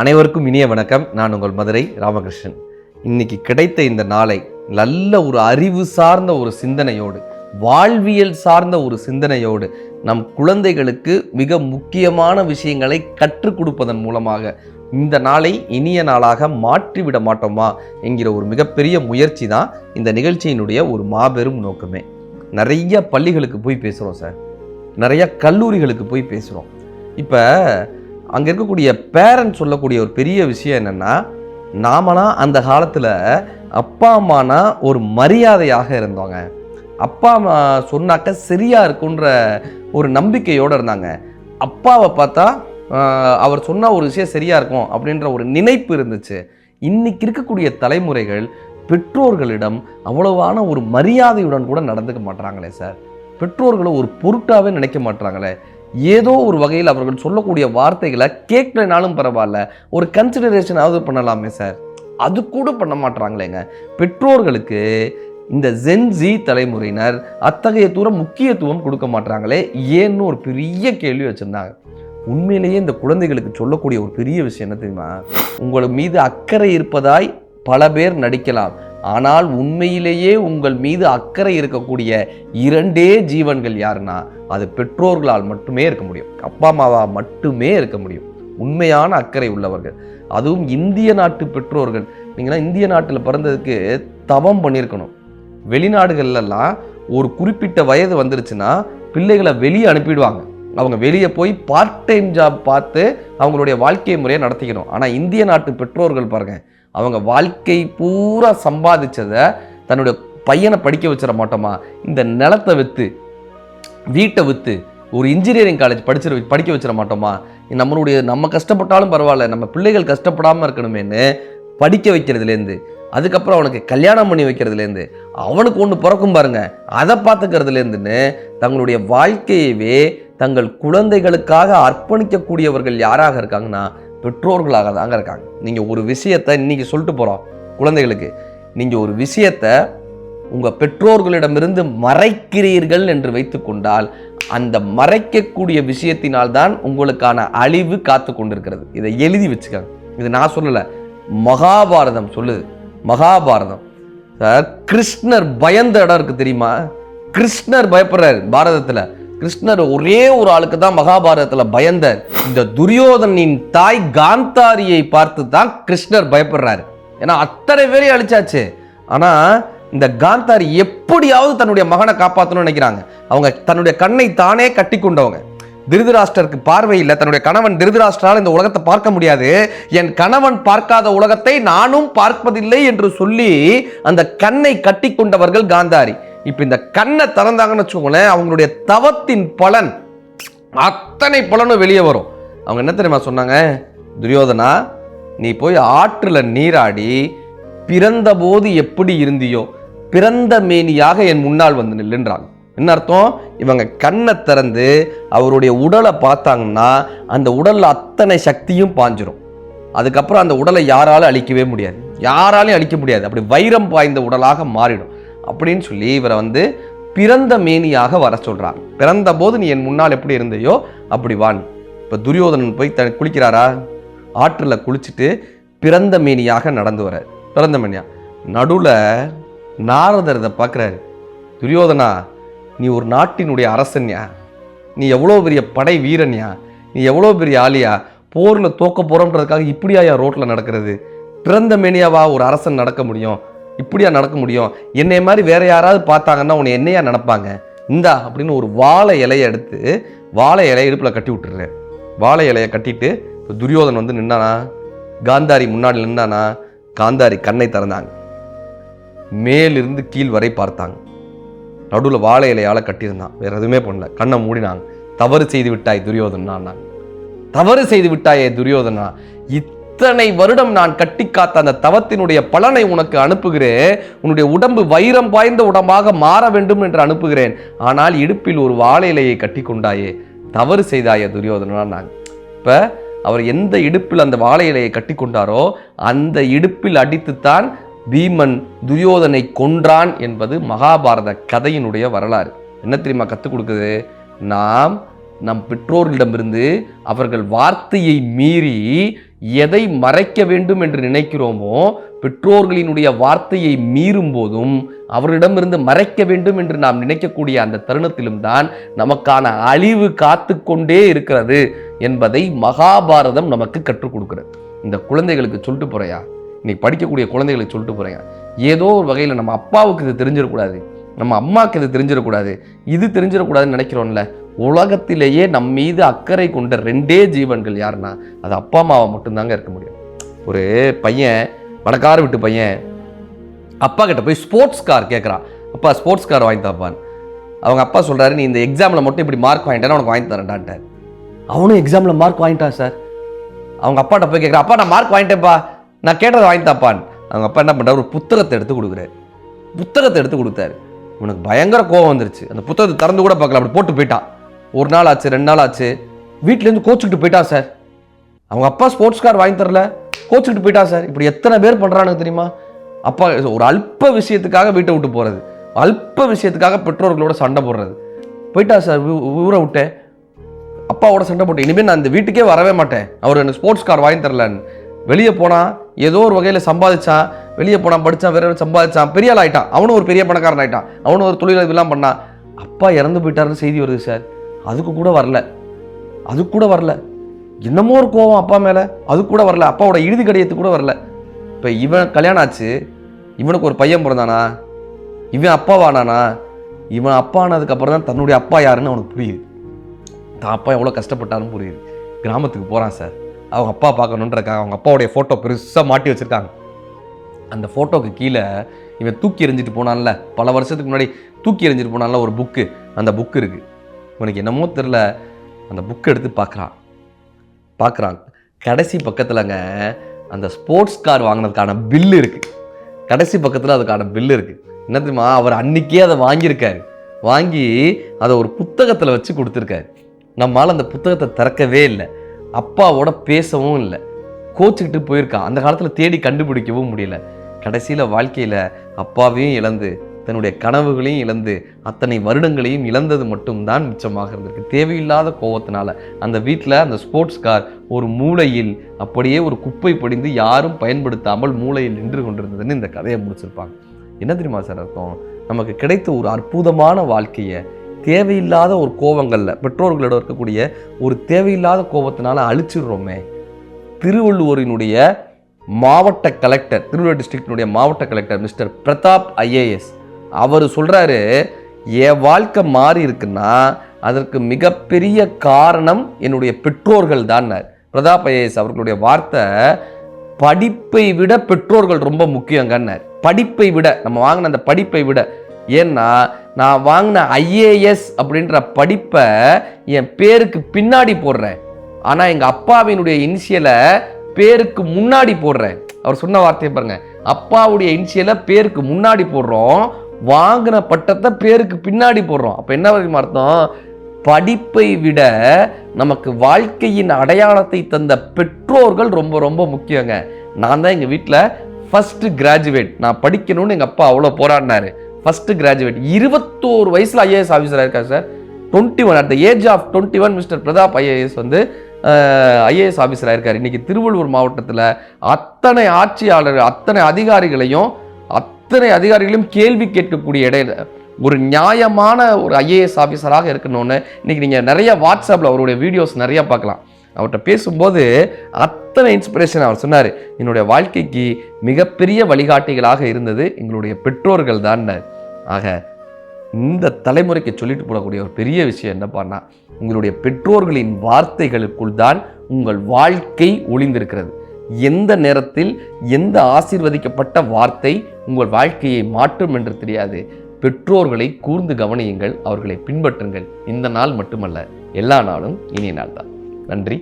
அனைவருக்கும் இனிய வணக்கம். நான் உங்கள் மதுரை ராமகிருஷ்ணன். இன்னைக்கு கிடைத்த இந்த நாளை நல்ல ஒரு அறிவு சார்ந்த ஒரு சிந்தனையோடு, வாழ்வியல் சார்ந்த ஒரு சிந்தனையோடு நம் குழந்தைகளுக்கு மிக முக்கியமான விஷயங்களை கற்றுக் கொடுப்பதன் மூலமாக இந்த நாளை இனிய நாளாக மாற்றிவிட மாட்டோமா என்கிற ஒரு மிகப்பெரிய முயற்சி தான் இந்த நிகழ்ச்சியினுடைய ஒரு மாபெரும் நோக்கமே. நிறைய பள்ளிகளுக்கு போய் பேசுகிறோம் சார், நிறைய கல்லூரிகளுக்கு போய் பேசுகிறோம். இப்போ அங்கே இருக்கக்கூடிய பேரண்ட்ஸ் சொல்லக்கூடிய ஒரு பெரிய விஷயம் என்னென்னா, நாமனா அந்த காலத்தில் அப்பா அம்மானா ஒரு மரியாதையாக இருந்தோங்க. அப்பா அம்மா சொன்னாக்க சரியாக இருக்குன்ற ஒரு நம்பிக்கையோடு இருந்தாங்க. அப்பாவை பார்த்தா அவர் சொன்னால் ஒரு விஷயம் சரியாக இருக்கும் அப்படின்ற ஒரு நினைப்பு இருந்துச்சு. இன்னைக்கு இருக்கக்கூடிய தலைமுறைகள் பெற்றோர்களிடம் அவ்வளவான ஒரு மரியாதையுடன் கூட நடந்துக்க மாட்டாங்களே சார். பெற்றோர்களை ஒரு பொருட்டாகவே நினைக்க மாட்டாங்களே. ஏதோ ஒரு வகையில் அவர்கள் சொல்லக்கூடிய வார்த்தைகளை கேட்கலனாலும் பரவாயில்ல, ஒரு கன்சிடரேஷனாவது பண்ணலாமே சார். அது கூட பண்ண மாட்டாங்களேங்க. பெற்றோர்களுக்கு இந்த ஜென்ஜி தலைமுறையினர் அத்தகைய தூரம் முக்கியத்துவம் கொடுக்க மாட்டாங்களே, ஏன்னு ஒரு பெரிய கேள்வி வச்சுருந்தாங்க. உண்மையிலேயே இந்த குழந்தைகளுக்கு சொல்லக்கூடிய ஒரு பெரிய விஷயம் என்ன தெரியுமா? உங்கள் மீது அக்கறை இருப்பதாய் பல பேர் நடிக்கலாம், ஆனால் உண்மையிலேயே உங்கள் மீது அக்கறை இருக்கக்கூடிய இரண்டே ஜீவன்கள் யாருன்னா அது பெற்றோர்களால் மட்டுமே இருக்க முடியும், அப்பா அம்மாவா மட்டுமே இருக்க முடியும். உண்மையான அக்கறை உள்ளவர்கள், அதுவும் இந்திய நாட்டு பெற்றோர்கள். நீங்களாம் இந்திய நாட்டில் பிறந்ததுக்கு தவம் பண்ணியிருக்கணும். வெளிநாடுகள்லாம் ஒரு குறிப்பிட்ட வயது வந்துருச்சுன்னா பிள்ளைகளை வெளியே அனுப்பிடுவாங்க. அவங்க வெளியே போய் பார்ட் டைம் ஜாப் பார்த்து அவங்களுடைய வாழ்க்கை முறையை நடத்திக்கணும். ஆனால் இந்திய நாட்டு பெற்றோர்கள் பாருங்க, அவங்க வாழ்க்கை பூரா சம்பாதிச்சதை தன்னுடைய பையனை படிக்க வச்சிட மாட்டோமா, இந்த நிலத்தை விற்று வீட்டை விற்று ஒரு இன்ஜினியரிங் காலேஜ் படிக்க வச்சிட மாட்டோமா, நம்ம கஷ்டப்பட்டாலும் பரவாயில்ல, நம்ம பிள்ளைகள் கஷ்டப்படாமல் இருக்கணுமேன்னு படிக்க வைக்கிறதுலேருந்து, அதுக்கப்புறம் அவனுக்கு கல்யாணம் பண்ணி வைக்கிறதுலேருந்து, அவனுக்கு ஒன்று பிறக்கும் பாருங்க அதை பார்த்துக்கிறதுலேருந்துன்னு தங்களுடைய வாழ்க்கையவே தங்கள் குழந்தைகளுக்காக அர்ப்பணிக்கக்கூடியவர்கள் யாராக இருக்காங்கன்னா பெற்றோர்களாக தாங்க இருக்காங்க. நீங்கள் ஒரு விஷயத்தை இன்னைக்கு சொல்லிட்டு போகிறோம் குழந்தைகளுக்கு, நீங்கள் ஒரு விஷயத்தை உங்கள் பெற்றோர்களிடமிருந்து மறைக்கிறீர்கள் என்று வைத்து கொண்டால் அந்த மறைக்கக்கூடிய விஷயத்தினால்தான் உங்களுக்கான அழிவு காத்து கொண்டிருக்கிறது. இதை எழுதி வச்சுக்காங்க. இது நான் சொல்லலை, மகாபாரதம் சொல்லுது. மகாபாரதம் சார், கிருஷ்ணர் பயந்த இடம் இருக்கு தெரியுமா? கிருஷ்ணர் பயப்படுறாரு பாரதத்தில். கிருஷ்ணர் ஒரே ஒரு ஆளுக்கு தான் மகாபாரதத்தில் பயந்தார். இந்த துரியோதனின் தாய் காந்தாரியை பார்த்து தான் கிருஷ்ணர் பயப்படுறாரு. ஏன்னா அத்தனை பேரையும் அழிச்சாச்சு. ஆனால் இந்த காந்தாரி எப்படியாவது தன்னுடைய மகனை காப்பாற்றணும்னு நினைக்கிறாங்க. அவங்க தன்னுடைய கண்ணை தானே கட்டி கொண்டவங்க. திருதராஷ்டருக்கு பார்வை இல்லை. தன்னுடைய கணவன் திருதராஷ்டரால் இந்த உலகத்தை பார்க்க முடியாது, என் கணவன் பார்க்காத உலகத்தை நானும் பார்ப்பதில்லை என்று சொல்லி அந்த கண்ணை கட்டி கொண்டவர்கள் காந்தாரி. இப்ப இந்த கண்ணை திறந்தாங்கன்னு வச்சுக்கோங்களேன், அவங்களுடைய தவத்தின் பலன் அத்தனை பலனும் வெளியே வரும். அவங்க என்ன தெரியுமா சொன்னாங்க? துரியோதனா, நீ போய் ஆற்றுல நீராடி பிறந்த போது எப்படி இருந்தியோ பிறந்த மேனியாக என் முன்னால் வந்து நில்லுன்றாங்க. என்ன அர்த்தம்? இவங்க கண்ணை திறந்து அவருடைய உடலை பார்த்தாங்கன்னா அந்த உடல்ல அத்தனை சக்தியும் பாஞ்சிரும். அதுக்கப்புறம் அந்த உடலை யாராலும் அழிக்கவே முடியாது, யாராலையும் அழிக்க முடியாது. அப்படி வைரம் பாய்ந்த உடலாக மாறிடும் அப்படின்னு சொல்லி இவரை பிறந்த மேனியாக வர சொல்றாங்க. பிறந்த போது நீ என் முன்னால் எப்படி இருந்தையோ அப்படி வான். இப்போ துரியோதனன் போய் குளிக்கிறாரா? ஆற்றுல குளிச்சுட்டு பிறந்த மேனியாக நடந்து வர. பிறந்த மேனியா நடுவில் நாரதர் இதை பார்க்குறாரு. துரியோதனா, நீ ஒரு நாட்டினுடைய அரசன்யா, நீ எவ்வளோ பெரிய படை வீரன்யா, நீ எவ்வளோ பெரிய ஆளியா, போரில் தோக்க போகிறோன்றதுக்காக இப்படியா ரோட்டில் நடக்கிறது? பிறந்த மேனியாவா ஒரு அரசன் நடக்க முடியும்? இப்படியா நடக்க முடியும்? என்னை மாதிரி வேற யாராவது பார்த்தாங்கன்னா உன்னை என்னையா நினைப்பாங்க? இந்தா அப்படின்னு ஒரு வாழை இலையை எடுத்து வாழை இலையை இடுப்பில் கட்டி விட்டுரு. வாழை இலையை கட்டிட்டு துரியோதன் நின்னானா, காந்தாரி முன்னாடி நின்னானா, காந்தாரி கண்ணை திறந்தாங்க. மேலிருந்து கீழ் வரை பார்த்தாங்க. நடுவில் வாழை இலையால் கட்டியிருந்தான், வேற எதுவுமே பண்ணல. கண்ணை மூடினாங்க. தவறு செய்து விட்டாய் துரியோதனா, தவறு செய்து விட்டாயே துரியோதனா, இத்தனை வருடம் நான் கட்டி காத்த அந்த தவத்தினுடைய பலனை உனக்கு அனுப்புகிறேன். உன்னுடைய உடம்பு வைரம் பாய்ந்த உடம்பாக மாற வேண்டும் என்று அனுப்புகிறேன். ஆனால் இடுப்பில் ஒரு வாழை இலையை கட்டி கொண்டாயே, தவறு செய்தாயே துரியோதனா. இப்ப அவர் எந்த இடுப்பில் அந்த வாழை இலையை கட்டி கொண்டாரோ அந்த இடுப்பில் அடித்துத்தான் பீமன் துரியோதனை கொன்றான் என்பது மகாபாரத கதையினுடைய வரலாறு. என்ன தெரியுமா கற்றுக் கொடுக்குது? நாம் நம் பெற்றோர்களிடமிருந்து அவர்கள் வார்த்தையை மீறி எதை மறைக்க வேண்டும் என்று நினைக்கிறோமோ, பெற்றோர்களினுடைய வார்த்தையை மீறும் போதும் அவரிடமிருந்து மறைக்க வேண்டும் என்று நாம் நினைக்கக்கூடிய அந்த தருணத்திலும் தான் நமக்கான அழிவு காத்து கொண்டே இருக்கிறது என்பதை மகாபாரதம் நமக்கு கற்றுக் கொடுக்கிறது. இந்த குழந்தைகளுக்கு சொல்லிட்டு போறையா, இன்னைக்கு படிக்கக்கூடிய குழந்தைகளுக்கு சொல்லிட்டு போறேன், ஏதோ ஒரு வகையில் நம்ம அப்பாவுக்கு இது தெரிஞ்சிடக்கூடாது, நம்ம அம்மாவுக்கு இது தெரிஞ்சிடக்கூடாது, இது தெரிஞ்சிடக்கூடாதுன்னு நினைக்கிறோம்ல. உலகத்திலேயே நம் மீது அக்கறை கொண்ட 2 ஜீவன்கள் யாருன்னா அது அப்பா அம்மாவை மட்டும்தாங்க இருக்க முடியும். ஒரு பையன், பணக்கார விட்டு பையன், அப்பா கிட்ட போய் ஸ்போர்ட்ஸ் கார் கேட்குறான். அப்பா ஸ்போர்ட்ஸ் கார் வாங்கி தாப்பான். அவங்க அப்பா சொல்கிறாரு, நீ இந்த எக்ஸாமில் மட்டும் இப்படி மார்க் வாங்கிட்டேன்னா உனக்கு வாங்கி தரேன்டான்ட்டார். அவனும் எக்ஸாமில் மார்க் வாங்கிட்டான் சார். அவங்க அப்பாட்ட போய் கேட்குறான், அப்பா நான் மார்க் வாங்கிட்டேன்ப்பா, நான் கேட்டதை வாங்கி தாப்பான். அவங்க அப்பா என்ன பண்ணுறாரு, ஒரு புத்தகத்தை எடுத்து கொடுக்குறாரு. புத்தகத்தை எடுத்து கொடுத்தாரு. இவனுக்கு பயங்கர கோவம் வந்துருச்சு. அந்த புத்தகத்தை திறந்து கூட பார்க்கல, அப்படி போட்டு போயிட்டான். 1 நாள் ஆச்சு, 2 நாள் ஆச்சு, வீட்டிலேருந்து கோச்சுக்கிட்டு போயிட்டான் சார். அவங்க அப்பா ஸ்போர்ட்ஸ் கார் வாங்கி தரல, கோச்சுக்கிட்டு போயிட்டான் சார். இப்படி எத்தனை பேர் பண்ணுறானுங்க தெரியுமா? அப்பா ஒரு அல்ப விஷயத்துக்காக வீட்டை விட்டு போகிறது, அல்ப விஷயத்துக்காக பெற்றோர்களோட சண்டை போடுறது. போயிட்டா சார், ஊரை விட்டேன், அப்பாவோட சண்டை போட்டேன், இனிமேல் நான் இந்த வீட்டுக்கே வரவே மாட்டேன், அவர் எனக்கு ஸ்போர்ட்ஸ் கார் வாங்கி தரலன்னு. வெளியே போனால் ஏதோ ஒரு வகையில் சம்பாதிச்சான், வெளியே போனான், படித்தான், வேற சம்பாதிச்சான், பெரிய ஆள் ஆகிட்டான், அவனும் ஒரு பெரிய பணக்காரன் ஆகிட்டான், அவனும் ஒரு தொழிலெல்லாம் பண்ணான். அப்பா இறந்து போயிட்டாருன்னு செய்தி வருது சார். அதுக்கு கூட வரல. என்னமோ ஒரு கோவம் அப்பா மேலே, அது கூட வரல. அப்பாவோட இறுதி கடிதத்துக்கு கூட வரல. இப்போ இவன் கல்யாணம் ஆச்சு, இவனுக்கு ஒரு பையன் பிறந்தானா, இவன் அப்பாவானானா, இவன் அப்பா ஆனதுக்கப்புறம் தான் தன்னுடைய அப்பா யாருன்னு அவனுக்கு புரியுது. தான் அப்பா எவ்வளோ கஷ்டப்பட்டாலும் புரியுது. கிராமத்துக்கு போகிறான் சார், அவங்க அப்பா பார்க்கணுன்றக்காக அவங்க அப்பாவுடைய ஃபோட்டோ பெருசாக மாட்டி வச்சுருக்காங்க. அந்த ஃபோட்டோக்கு கீழே இவன் தூக்கி எறிஞ்சிட்டு போனான்ல, பல வருஷத்துக்கு முன்னாடி தூக்கி எறிஞ்சிட்டு போனான்ல ஒரு புக்கு, அந்த புக்கு இருக்குது. இவனுக்கு என்னமோ தெரில, அந்த புக்கை எடுத்து பார்க்குறான். கடைசி பக்கத்தில்ங்க அந்த ஸ்போர்ட்ஸ் கார் வாங்கினதுக்கான பில்லு இருக்குது. கடைசி பக்கத்தில் அதுக்கான பில்லு இருக்குது. என்ன தெரியுமா, அவர் அன்றைக்கே அதை வாங்கியிருக்காரு. வாங்கி அதை ஒரு புத்தகத்தில் வச்சு கொடுத்துருக்காரு. நம்மளால் அந்த புத்தகத்தை திறக்கவே இல்லை, அப்பாவோட பேசவும் இல்லை, கோச்சிக்கிட்டு போயிருக்கான். அந்த காலத்தில் தேடி கண்டுபிடிக்கவும் முடியல. கடைசியில் வாழ்க்கையில் அப்பாவையும் இழந்து, தன்னுடைய கனவுகளையும் இழந்து, அத்தனை வருடங்களையும் இழந்தது மட்டும்தான் மிச்சமாக இருந்திருக்கு. தேவையில்லாத கோபத்தினால அந்த வீட்டில் அந்த ஸ்போர்ட்ஸ் கார் ஒரு மூலையில் அப்படியே ஒரு குப்பை படிந்து யாரும் பயன்படுத்தாமல் மூலையில் நின்று கொண்டிருந்ததுன்னு இந்த கதையை முடிச்சிருப்பாங்க. என்ன தெரியுமா சார் அர்த்தம்? நமக்கு கிடைத்த ஒரு அற்புதமான வாழ்க்கையை தேவையில்லாத ஒரு கோபங்களில், பெற்றோர்களோட இருக்கக்கூடிய ஒரு தேவையில்லாத கோபத்தினால அழிச்சிடுறோமே. திருவள்ளூரினுடைய மாவட்ட கலெக்டர், திருவள்ளூர் டிஸ்ட்ரிக்டினுடைய மாவட்ட கலெக்டர் மிஸ்டர் பிரதாப் ஐஏஎஸ் அவர் சொல்கிறாரு, என் வாழ்க்கை மாறி இருக்குன்னா அதற்கு மிகப்பெரிய காரணம் என்னுடைய பெற்றோர்கள் தான். பிரதாப் ஐஏஎஸ் அவர்களுடைய வார்த்தை, படிப்பை விட பெற்றோர்கள் ரொம்ப முக்கியங்கன்னார். படிப்பை விட, நம்ம வாங்கின அந்த படிப்பை விட. ஏன்னா நான் வாங்கின ஐஏஎஸ் அப்படின்ற படிப்பை என் பேருக்கு பின்னாடி போடுறேன், ஆனால் எங்கள் அப்பாவினுடைய இனிஷியலை பேருக்கு முன்னாடி போடுறேன். அவர் சொன்ன வார்த்தையை பாருங்க, அப்பாவுடைய இனிஷியலை பேருக்கு முன்னாடி போடுறோம், வாங்கின பட்டத்தை பேருக்கு பின்னாடி போடுறோம். அப்போ என்ன வரைக்கும் அர்த்தம்? படிப்பை விட நமக்கு வாழ்க்கையின் அடையாளத்தை தந்த பெற்றோர்கள் ரொம்ப ரொம்ப முக்கியங்க. நான் தான் எங்கள் வீட்டில் ஃபர்ஸ்ட் கிராஜுவேட், நான் படிக்கணும்னு எங்கள் அப்பா அவ்வளோ போராடினாரு. ஃபர்ஸ்ட் கிராஜுவேட், 21 வயசில் ஐஏஎஸ் ஆஃபீஸராக இருக்காரு sir. 21 at the age of 21 mister Pratap IAS IAS ஆஃபீஸராக இருக்கார். இன்றைக்கி திருவள்ளூர் மாவட்டத்தில் அத்தனை ஆட்சியாளர்கள், அத்தனை அதிகாரிகளையும் கேள்வி கேட்கக்கூடிய இடையில ஒரு நியாயமான ஒரு ஐஏஎஸ் ஆஃபீஸராக இருக்கணும்னு இன்றைக்கி நீங்கள் நிறைய வாட்ஸ்அப்பில் அவருடைய வீடியோஸ் நிறைய பார்க்கலாம். அவர்கிட்ட பேசும்போது அத்தனை இன்ஸ்பிரேஷன் அவர் சொன்னார். என்னுடைய வாழ்க்கைக்கு மிகப்பெரிய வழிகாட்டிகளாக இருந்தது எங்களுடைய பெற்றோர்கள் தான். ஆக இந்த தலைமுறைக்கு சொல்லிட்டு போடக்கூடிய ஒரு பெரிய விஷயம் என்னப்பான்னா, உங்களுடைய பெற்றோர்களின் வார்த்தைகளுக்குள் தான் உங்கள் வாழ்க்கை ஒளிந்திருக்கிறது. எந்த நேரத்தில் எந்த ஆசீர்வதிக்கப்பட்ட வார்த்தை உங்கள் வாழ்க்கையை மாற்றும் என்று தெரியாது. பெற்றோர்களை கூர்ந்து கவனியுங்கள், அவர்களை பின்பற்றுங்கள். இந்த நாள் மட்டுமல்ல, எல்லா நாளும் இனிய நாள் தான். நன்றி.